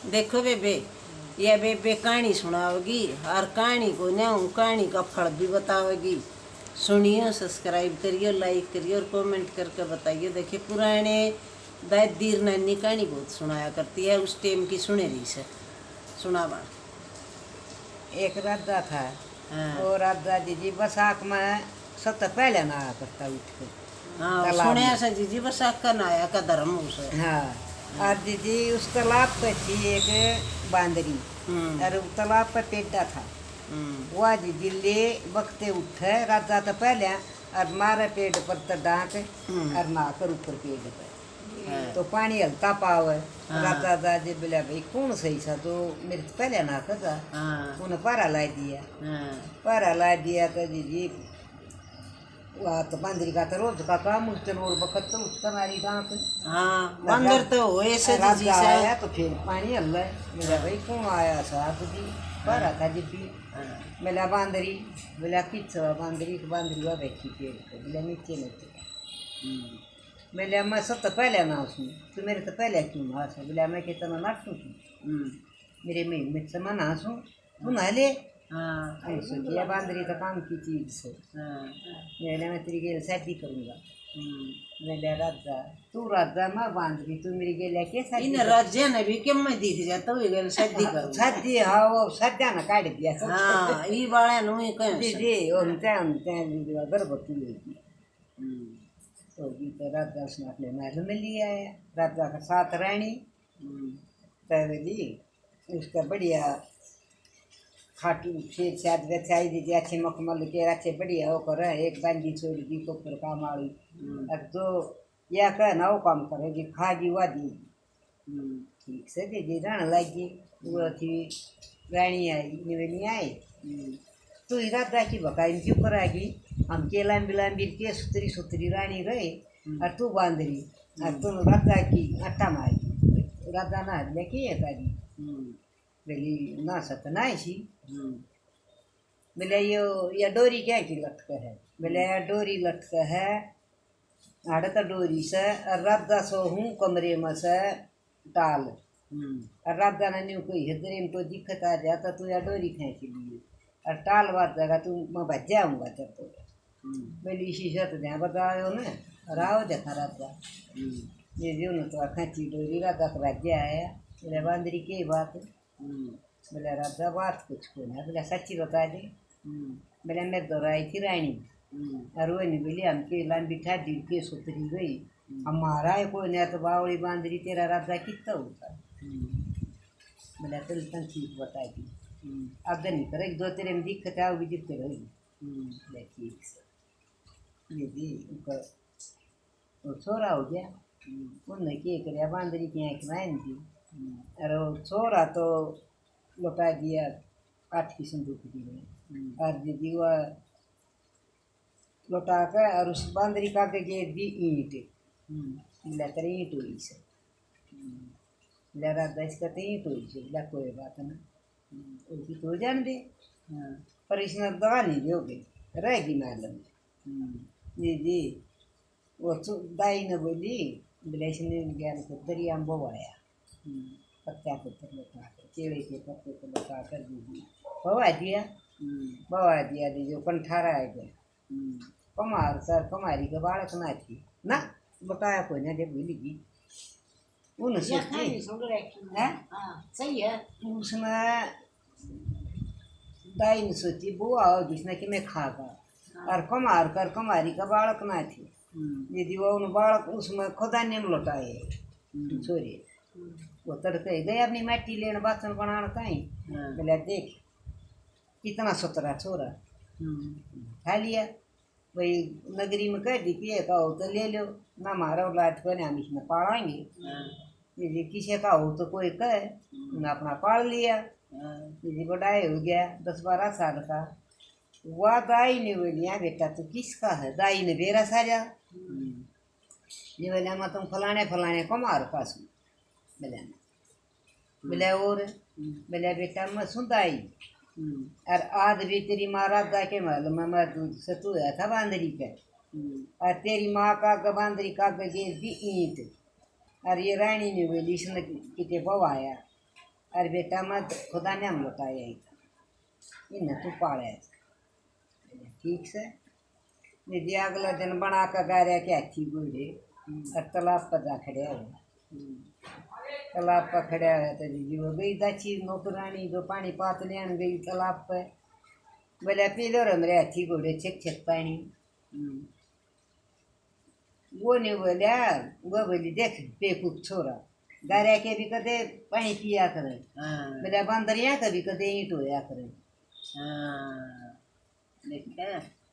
देखो बेबे, यह बेबे कहानी सुनाओगी और कहानी को न्याऊ कहानी का फल भी बताओगी। सुनियो, सब्सक्राइब करियो, लाइक करियो और कमेंट करके बताइए। देखिए, पुराने दादीर नानी कहानी बहुत सुनाया करती है, उस टाइम की सुने रही से सुनावा। एक राजा था। हाँ वो राजा जी बैसाख में सबसे पहले नहाया करता उठ के हाँ, तालाब सुने में। ऐसा जीजी बैसाख का नाया का धर्म उसे। हाँ, और जी उस तालाब पे थी एक बांदरी। और उस तालाब पे पेड़ा था। वह जी ले बकते उठे राजा तो पहले और मारे पेड़ पर तो डांक और नहाकर ऊपर पेड़ पे तो पानी हल्का पावे। राजा दादी बोला भाई कौन सही सा तो मेरे तो पहले ना था। उन्हें पारा ला दिया। पारा ला दिया तो जी वह तो बंदरी का तो रोज का काम उसके नोर बखत तो उसका नारी डांक। बंदर तो होए से जी से आया तो फिर पानी हल्ला मेरा भाई कौन आया साहब जी पारा था जी भी मेला बांदरी बोला किच बांदरी हुआ बैठी पेड़ पे बोला नीचे नीचे बोले मैं सब तो पहले ना उसमें तो मेरे तो पहले क्यों ना हंसो बोला मैं कितना नाटू मेरे में से मैं हंसूँ तू नहा ले। सोचिए बांदरी तो काम की चीज से मैंने मैं तेरी गेल शादी करूँगा। मैंने राजा तू राजा मैं बांदरी तू मेरी गेल के शादी इन राज्य ने भी क्यों मैं दिख जाता हूँ गेल शादी करूँ शादी हाँ वो सद्या ना काट दिया सब। हाँ ये बाले नु ही कहीं जी उनते गर्भवती होगी तो भी तो राजा उसने अपने महल में लिया आया राजा का साथ रानी जी उसका बढ़िया खाटू शेर शाद रचाई दीजिए अच्छे मखमल के अच्छे बढ़िया वो कर एक बांधी छोड़ दी को फिर काम आड़ी अब तो या कह ना वो काम करेगी खागी वादी ठीक से दीदी रण लगी वो थी रानी आई निवेनी आई तो ही राजा की बकाई क्यों कराएगी हम के लांबी लांबी के सुतरी सुतरी रानी रहे और तू बांदरी और तुम राजा की अट्टा मारी राजा ना लेके ये तारी बोली ना सतना सी बोले ये डोरी क्या की लटक है बोले डोरी लटक है आड़े तो डोरी से और राजा सो हूँ कमरे में से टाल और राजा ने न्यू कोई हदरे में तो दिक्कत आ जाता तू या डोरी खींच लिए और टाल बात जगह तू मैं भज जाऊँगा तब तो बोली इसी से तो ध्यान बताओ ना राव देखा राजा ये जो न तो खींची डोरी राजा का राज्य आया बोले बांदरी की बात बोले राजा बात कुछ को ना बोले सच्ची बता दे बोले मैं दोहराई थी रानी और वो नहीं बोली हम के लान बिठा दी के सुतरी गई हमारा है कोई नहीं तो बावड़ी बांदरी तेरा राजा कितना होता बोले तो ठीक बता दी अब नहीं करे दो तेरे में दिक्कत आओ भी जितने रही ठीक से ये दी उनका वो छोरा हो गया उनने क्या करे बांदरी की आँख मायन थी और वो छोरा तो लौटा दिया 8 की संदूक दी और दीदी वह लौटा कर और उस बांदरी का के गेट दी ईंट मिला कर ईंट हुई से लड़ा दस का तो ईंट हुई से ला कोई बात ना उसकी तो जान दे पर इसने दवा नहीं दोगे रहेगी मालूम दीदी वो दाई ने बोली बोले इसने ज्ञान को दरिया में बवाया पत्ता को लौटा कर केले के पत्ते को लौटा कर दीदी बवा दिया दीजिए कंठारा आ गया कमार सर कमारी के बालक ना थी ना बताया कोई ना जब मिलेगी उन सही है उसने दाई ने सोची बुआ हो जिसने कि मैं खागा और कमार कर कमारी का बालक ना थी दीदी वो उन बालक उसमें खुदा ने लौटाए छोरे वो तड़के गए अपनी मिट्टी लेने बर्तन बनाना कहीं बोले देख कितना सुतरा छोरा खा लिया भाई नगरी में कह दी पिए का हो तो ले लो ना मारो लाट को हम इसमें पालेंगे यदि किसी का हो तो कोई कहे ना अपना पाल लिया यदि बड़ाई हो गया 10-12 साल का वह दाई ने बोलिया बेटा तो किसका है दाई ने बेरा साजा ये बोले मैं तुम फलाने फलाने को मारो पास में बोले बोले और बोले बेटा मैं सुनताई और आज भी तेरी माँ राजा के महल में मैं दूध से तू है था बांदरी के और तेरी माँ का बांदरी का गेट भी ईंट और ये रानी ने बोली इसने कितने बवाया अरे बेटा मत खुदा ने हम लौटाया ही था इन तू पाड़ा ठीक से दीदी अगला दिन बना कर गा रहा क्या अच्छी बूढ़े और तालाब पर जा खड़े हो तालाब पर खड़ा है तो दीदी वो गई दाची नौकरानी जो पानी पात लेन गई तालाब पर बोले पी लो रे मेरे अच्छी घोड़े छिक छिक पानी वो नहीं बोलिया वो बोली देख बेकूफ छोरा गारिया के भी कदे पानी पिया करे बोले बंदरिया कभी कदे ईंट होया करे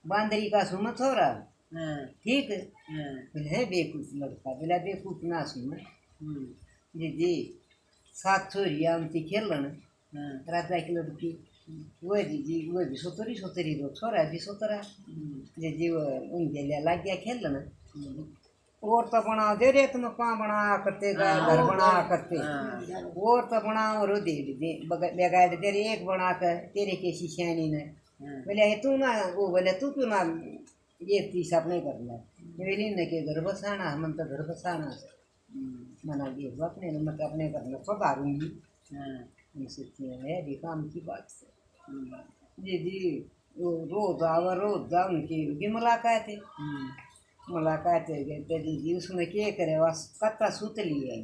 बांदरी का सुम थोड़ा ठीक बोले बेकूफ लड़का बोला बेकूफ ना सुन जी सात छोरिया उनकी खेलन राजा की लड़की वो जी वो भी सोतरी रो छोरा भी सोतरा जी वो उनके लिए लग गया खेलन और तो बना दे रे तुम कहाँ बना करते घर बना करते और तो बना और दे लगाए तेरे एक बना कर तेरे के शिष्यानी ने बोले तू ना वो बोले तू क्यों ना ये तीस अपने कर लिया बोली न के घर बसाना मन तो घर बसाना मना ये अपने मत अपने करना सुधारूंगी सोचती है भी काम की बात है जी वो रोज जाओ उनकी मुलाकात है मुलाकात है जी उसमें क्या करे वह कत्ता सूत लिए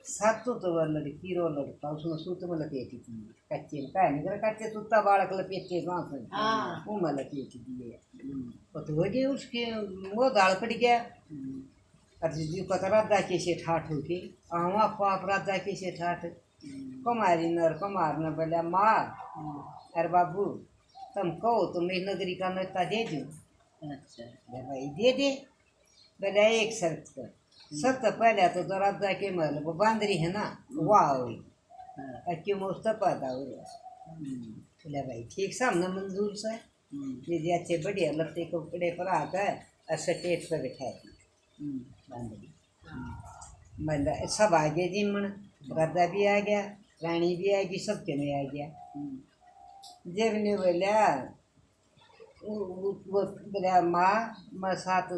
सातों तो वह लड़की रो लड़का उसमें सूत में लपेटी थी कच्चे का नहीं कर कच्चे सूता बालक लपेटे कहाँ वो में लपेटी दिए तो हो गए उसके वो दाल पड़ गया जी को राधा के से ठाठ हो के वहाँ पाप राधा के से ठाठ कुमारी नर कुमार न बोला माँ अरे बाबू तुम कहो तो मैं नगरी का नेता दे दूँ अच्छा भाई दे दे बोला एक शर्त कर शर्त पहले तो राजा के महल वो बांदरी है ना वाह हुई क्यों मुस्तफा था बोला भाई ठीक सामने मंजूर से दीदी अच्छे बढ़िया लत्ते कपड़े पर आकर और स्टेज पर बैठा दी बांदरी मतलब सब आ गए जी मन राजा भी आ गया रानी भी आ गई सबके में आ गया जब ने बोला वो बोला माँ साथ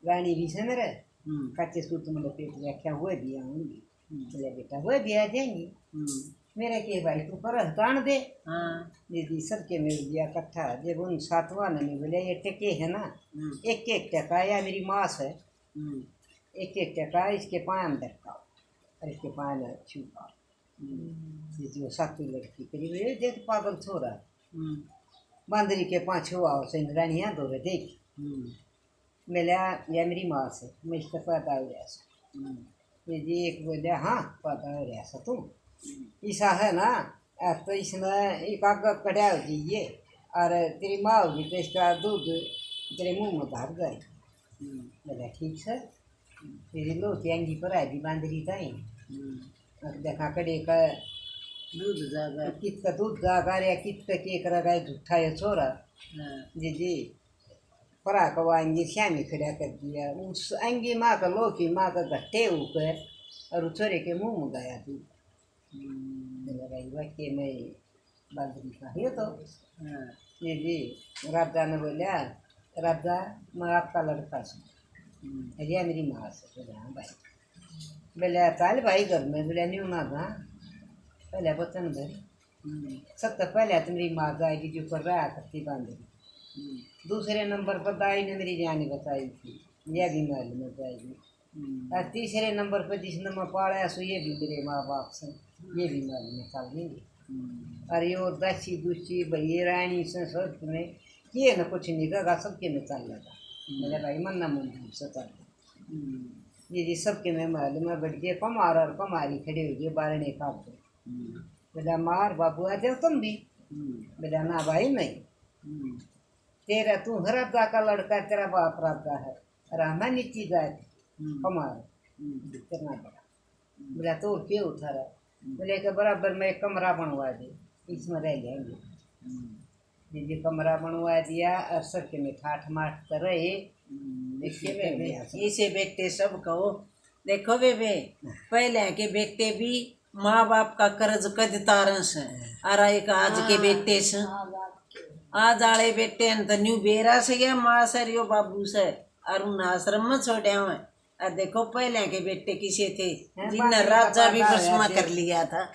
रानी भी से मेरे कच्चे सूत में लपेट व्याख्या हुए भी आऊँगी बोले बेटा हुए भी आ जाएंगी मेरे के भाई तू पर तान दे दीदी सबके मिल गया इकट्ठा जब उन सातवां ने बोले ये टके है ना एक एक टका या मेरी मास है एक एक टका इसके पाँव में धरकाओ और इसके पाँव में छुपाओ जो सातवीं लड़की करीब ये देख पागल छोरा बांदरी के पाँच छुआओ से रानियाँ दो देख मिला या मेरी माँ से मैं इसका पता हो रहा ये जी एक बोले हाँ पता हो रहा तू ऐसा है ना तो इसमें एक आग कटा हो जाइए और तेरी माँ होगी तो इसका दूध तेरे मुंह में भर जाए बोला ठीक है तेरी लोग अंगी पर आई बांदरी ताई और देखा कड़े का दूध जागा कित का दूध जागा या कित का के करा गया झूठा है छोरा जी परा कवाएंगे श्यामी खड़ा कर दिया उस अंगी माँ का लोकी माँ का घट्टे ऊपर और छोरे के मुंह में गया दूध भाई वाक्य में बांदरी का है तो जी राजा ने बोला राजा मैं आपका लड़का हूँ अरे मेरी माँ से बोले हाँ भाई बोले ताल भाई घर में बोले न्यू ना था पहले बतन घर सबसे पहले तो मेरी माँ जाएगी जो कर रहा करती बांधरी दूसरे नंबर पर दाई ने मेरी जानी बताई थी यह भी महल में जाएगी और तीसरे नंबर पर जिसने मैं पाड़ा सो ये भी मेरे माँ बाप से ये भी महल में निकाल देंगे और ये दसी दूसरी भैया रानी से सब में किए न कुछ नहीं कहा सबके में चल लगा मेरे भाई मन न मन से कर जी सबके में महल में बैठ गए कमार और कमारी खड़े हो गए बारने काट बोला मार बाबू आ जाओ तुम भी बोला ना भाई नहीं तेरा तू राजा का लड़का तेरा बाप राजा है रामा नीची जाए कमार कितना बड़ा बोला तो क्या उठा रहा बोले के बराबर में एक कमरा बनवा दे इसमें रह जाएंगे जी कमरा बनवा दिया और सबके में ठाठ माठ कर रहे इसे बेटे सब कहो देखो बेबे पहले के बेटे भी माँ बाप का कर्ज कद तारस और एक आज के बेटे से आज आले बेटे तो न्यू बेरा से गया माँ सर यो बाबू से और उन आश्रम में छोड़े हुए और देखो पहले के बेटे किसे थे हैं, जिन्हें बाकी राजा भी पता है भस्मा ऐसे। कर लिया था।